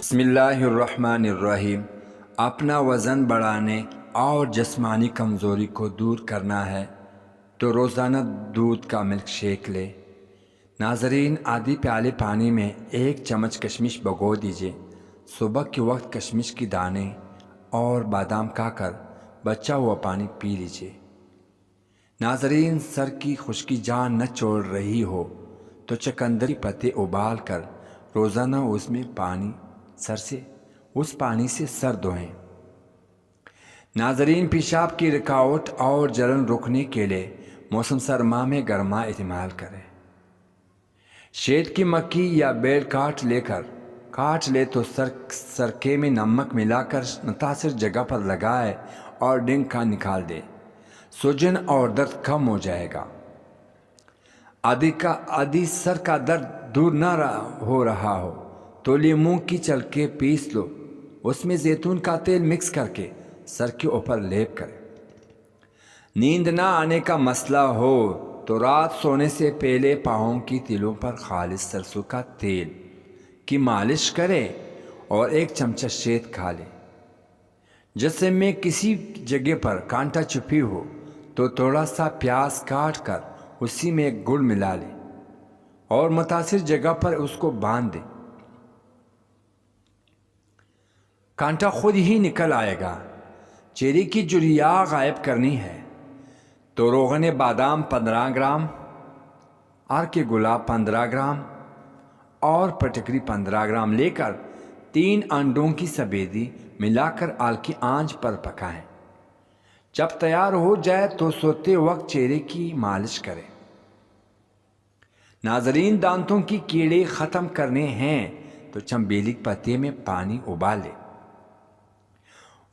بسم اللہ الرحمن الرحیم۔ اپنا وزن بڑھانے اور جسمانی کمزوری کو دور کرنا ہے تو روزانہ دودھ کا ملک شیک لے۔ ناظرین، آدھی پیالے پانی میں 1 چمچ کشمش بھگو دیجیے۔ صبح کے وقت کشمش کی دانے اور بادام کھا کر بچا ہوا پانی پی لیجیے۔ ناظرین، سر کی خشکی جان نہ چھوڑ رہی ہو تو چقندر کے پتے ابال کر روزانہ اس پانی سے سر دھوئیں۔ ناظرین، پیشاب کی رکاوٹ اور جلن روکنے کے لیے موسم سرما میں گرما استعمال کریں۔ شہد کی مکھی یا بیل کاٹ لے تو سرکے میں نمک ملا کر متاثر جگہ پر لگائے اور ڈنگ کا نکال دے۔ سوجن اور درد کم ہو جائے گا۔ آدھی سر کا درد دور نہ ہو رہا ہو تو لیموں کی چھلکے پیس لو، اس میں زیتون کا تیل مکس کر کے سر کے اوپر لیپ کریں۔ نیند نہ آنے کا مسئلہ ہو تو رات سونے سے پہلے پاؤں کی تلوں پر خالص سرسوں کا تیل کی مالش کرے اور 1 چمچہ شہد کھا لے۔ جسم میں کسی جگہ پر کانٹا چھپی ہو تو تھوڑا سا پیاز کاٹ کر اسی میں گڑ ملا لے اور متاثر جگہ پر اس کو باندھ دے۔ کانٹا خود ہی نکل آئے گا۔ چہرے کی جھریاں غائب کرنی ہے تو روغن بادام 15 گرام، ارک گلاب 15 گرام اور پٹکری 15 گرام لے کر 3 انڈوں کی سفیدی ملا کر ہلکی آنچ پر پکائیں۔ جب تیار ہو جائے تو سوتے وقت چہرے کی مالش کریں۔ ناظرین، دانتوں کی کیڑے ختم کرنے ہیں تو چنبیلی کے پتے میں پانی ابالے،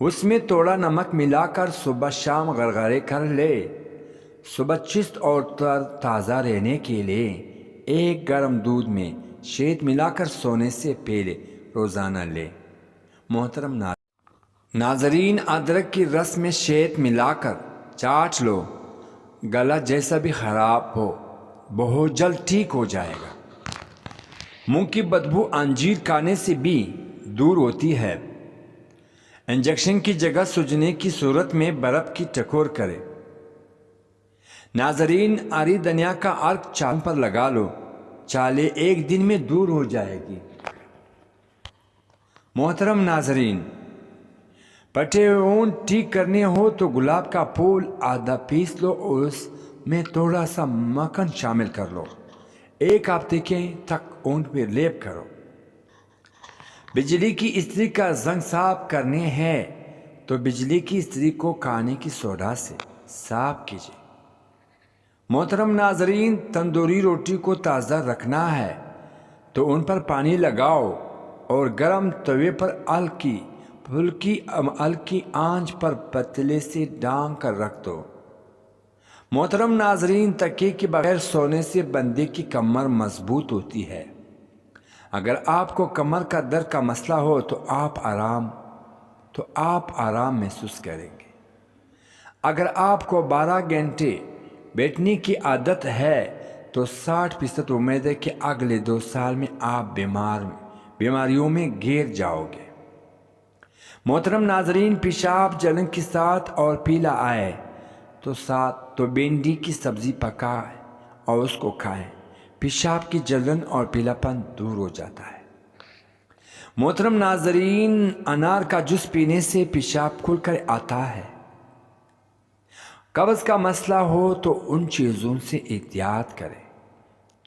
اس میں تھوڑا نمک ملا کر صبح شام غرغرے کر لے۔ صبح چست اور تازہ رہنے کے لیے 1 گرم دودھ میں شہد ملا کر سونے سے پہلے روزانہ لے۔ محترم ناظرین، ادرک کی رس میں شہد ملا کر چاٹ لو۔ گلا جیسا بھی خراب ہو بہت جلد ٹھیک ہو جائے گا۔ منہ کی بدبو انجیر کھانے سے بھی دور ہوتی ہے۔ انجیکشن کی جگہ سوجنے کی صورت میں برف کی ٹکور کرے۔ ناظرین، ہری دھنیا کا ارک چال پر لگا لو، چالے 1 دن میں دور ہو جائے گی۔ محترم ناظرین، پٹے اونٹ ٹھیک کرنے ہو تو گلاب کا پھول آدھا پیس لو اور اس میں تھوڑا سا مکھن شامل کر لو۔ 1 ہفتے کے تک اونٹ پہ لیپ کرو۔ بجلی کی استری کا زنگ صاف کرنے ہیں تو بجلی کی استری کو کھانے کی سوڈا سے صاف کیجیے۔ محترم ناظرین، تندوری روٹی کو تازہ رکھنا ہے تو ان پر پانی لگاؤ اور گرم توے پر ہلکی آنچ پر پتیلے سے ڈھانپ کر رکھ دو۔ محترم ناظرین، تکیے کے بغیر سونے سے بندے کی کمر مضبوط ہوتی ہے۔ اگر آپ کو کمر کا درد کا مسئلہ ہو تو آپ آرام محسوس کریں گے۔ اگر آپ کو 12 گھنٹے بیٹھنے کی عادت ہے تو 60% امید ہے کہ اگلے 2 سال میں آپ بیماریوں میں گھر جاؤ گے۔ محترم ناظرین، پیشاب جلن کے ساتھ اور پیلا آئے تو بھنڈی کی سبزی پکائیں اور اس کو کھائیں۔ پیشاب کی جلن اور پیلا پن دور ہو جاتا ہے۔ محترم ناظرین، انار کا جوس پینے سے پیشاب کھل کر آتا ہے۔ قبض کا مسئلہ ہو تو ان چیزوں سے احتیاط کریں۔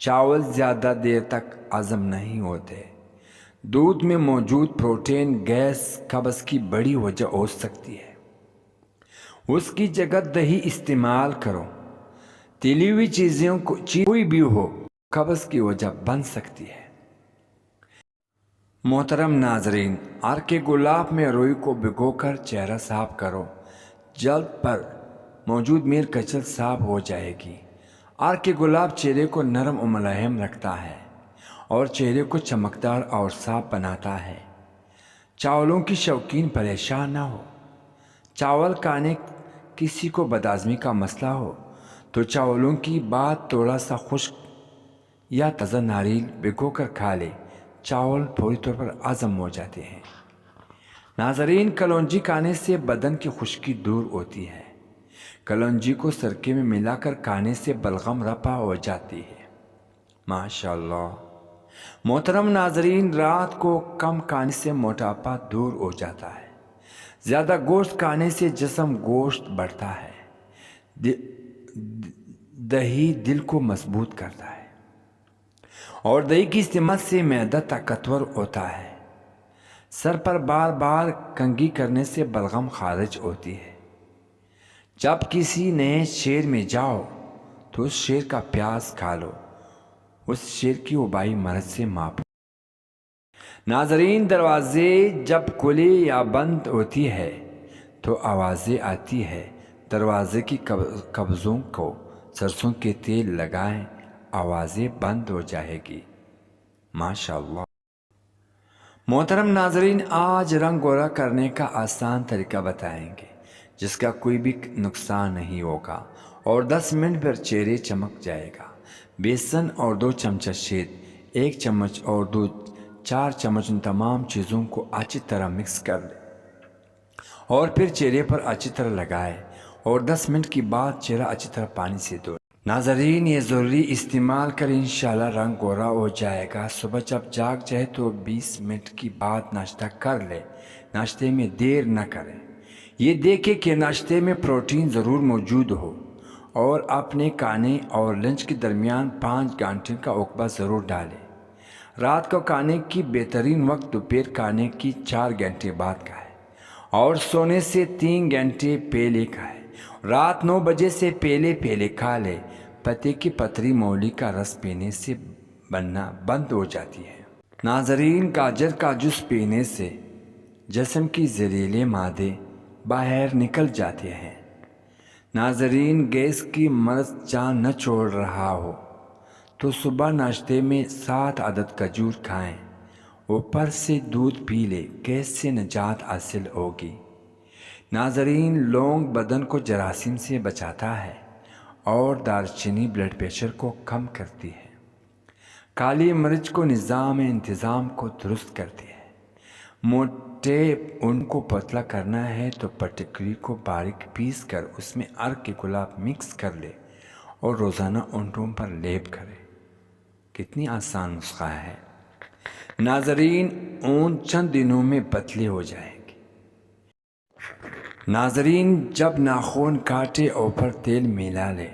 چاول زیادہ دیر تک ہضم نہیں ہوتے۔ دودھ میں موجود پروٹین گیس قبض کی بڑی وجہ ہو سکتی ہے، اس کی جگہ دہی استعمال کرو۔ تلی ہوئی چیزیں کوئی بھی ہو قبض کی وجہ بن سکتی ہے۔ محترم ناظرین، ارک گلاب میں روئی کو بھگو کر چہرہ صاف کرو، جلد پر موجود میل کچل صاف ہو جائے گی۔ ارک گلاب چہرے کو نرم و ملائم رکھتا ہے اور چہرے کو چمکدار اور صاف بناتا ہے۔ چاولوں کی شوقین پریشان نہ ہو۔ چاول کھانے کسی کو بدہضمی کا مسئلہ ہو تو چاولوں کی بعد تھوڑا سا خشک یا تازہ ناریل بھگو کر کھا لے۔ چاول فوری طور پر ہضم ہو جاتے ہیں۔ ناظرین، کلونجی کھانے سے بدن کی خشکی دور ہوتی ہے۔ کلونجی کو سرکے میں ملا کر کھانے سے بلغم رفع ہو جاتی ہے۔ ماشاءاللہ۔ محترم ناظرین، رات کو کم کھانے سے موٹاپا دور ہو جاتا ہے۔ زیادہ گوشت کھانے سے جسم گوشت بڑھتا ہے۔ دہی دل کو مضبوط کرتا ہے اور دہی کی استعمال سے معدہ طاقتور ہوتا ہے۔ سر پر بار بار کنگھی کرنے سے بلغم خارج ہوتی ہے۔ جب کسی نئے شہر میں جاؤ تو اس شہر کا پیاز کھا لو، اس شہر کی وبائی مرض سے معاف۔ ناظرین، دروازے جب کھلے یا بند ہوتی ہے تو آوازیں آتی ہے۔ دروازے کی قبضوں کو سرسوں کے تیل لگائیں، آوازیں بند ہو جائے گی۔ ماشاءاللہ۔ محترم ناظرین، آج رنگ گورا کرنے کا آسان طریقہ بتائیں گے جس کا کوئی بھی نقصان نہیں ہوگا اور 10 منٹ پر چہرے چمک جائے گا۔ بیسن اور 2 چمچہ شہد، 1 چمچ اور دودھ، 4 چمچ ان تمام چیزوں کو اچھی طرح مکس کر لیں اور پھر چہرے پر اچھی طرح لگائیں اور 10 منٹ کے بعد چہرہ اچھی طرح پانی سے دھوئیں۔ ناظرین، یہ ضروری استعمال کر انشاءاللہ رنگ گورا ہو جائے گا۔ صبح جب جاگ جائے تو 20 منٹ کے بعد ناشتہ کر لے۔ ناشتے میں دیر نہ کریں۔ یہ دیکھیں کہ ناشتے میں پروٹین ضرور موجود ہو اور اپنے کھانے اور لنچ کے درمیان 5 گھنٹے کا وقفہ ضرور ڈالیں۔ رات کو کھانے کی بہترین وقت دوپہر کھانے کی 4 گھنٹے بعد کا ہے اور سونے سے 3 گھنٹے پہلے کا ہے۔ رات 9 بجے سے پہلے کھا لے۔ پتے کی پتری مولی کا رس پینے سے بننا بند ہو جاتی ہے۔ ناظرین، گاجر کا جوس پینے سے جسم کی زہریلے مادے باہر نکل جاتے ہیں۔ ناظرین، گیس کی مرض جان نہ چھوڑ رہا ہو تو صبح ناشتے میں 7 عدد کھجور کھائیں، اوپر سے دودھ پی لے، گیس سے نجات حاصل ہوگی۔ ناظرین، لونگ بدن کو جراثیم سے بچاتا ہے اور دارچینی بلڈ پریشر کو کم کرتی ہے۔ کالی مرچ کو نظام انتظام کو درست کرتی ہے۔ موٹے ان کو پتلا کرنا ہے تو پٹکری کو باریک پیس کر اس میں عرق کے گلاب مکس کر لے اور روزانہ اونٹوں پر لیپ کرے۔ کتنی آسان نسخہ ہے۔ ناظرین، اون چند دنوں میں پتلی ہو جائیں گی۔ ناظرین، جب ناخن کاٹے اوپر تیل ملا لے،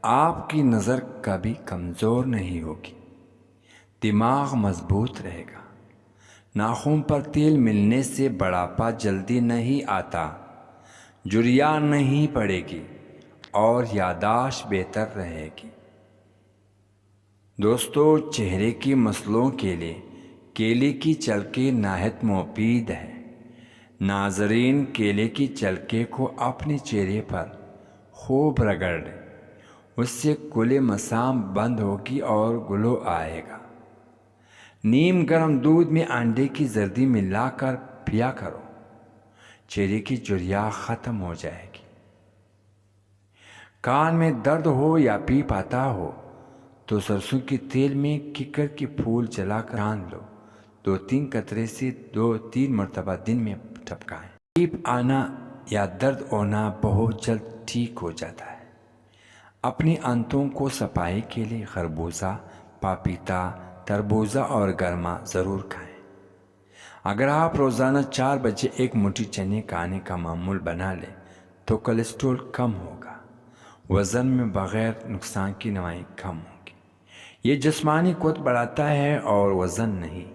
آپ کی نظر کبھی کمزور نہیں ہوگی، دماغ مضبوط رہے گا۔ ناخن پر تیل ملنے سے بڑھاپا جلدی نہیں آتا، جھریاں نہیں پڑے گی اور یادداشت بہتر رہے گی۔ دوستو، چہرے کی مسلوں کے لیے کیلے کی چھلکے نہایت مفید ہے۔ ناظرین، کیلے کی چھلکے کو اپنے چہرے پر خوب رگڑ لیں، اس سے کلے مسام بند ہوگی اور گلو آئے گا۔ نیم گرم دودھ میں انڈے کی زردی ملا کر پیا کرو، چہرے کی جھریاں ختم ہو جائے گی۔ کان میں درد ہو یا پیپ آتا ہو تو سرسوں کے تیل میں ککر کے پھول جلا کر چھان لو، 2-3 قطرے سے 2-3 مرتبہ دن میں ٹپکائیں۔ پیپ آنا یا درد ہونا بہت جلد ٹھیک ہو جاتا ہے۔ اپنی آنتوں کو صفائی کے لیے خربوزہ، پپیتا، تربوزہ اور گرما ضرور کھائیں۔ اگر آپ روزانہ 4 بجے ایک مٹھی چنے کھانے کا معمول بنا لیں تو کولیسٹرول کم ہوگا، وزن میں بغیر نقصان کی نمائی کم ہوگی۔ یہ جسمانی قوت بڑھاتا ہے اور وزن نہیں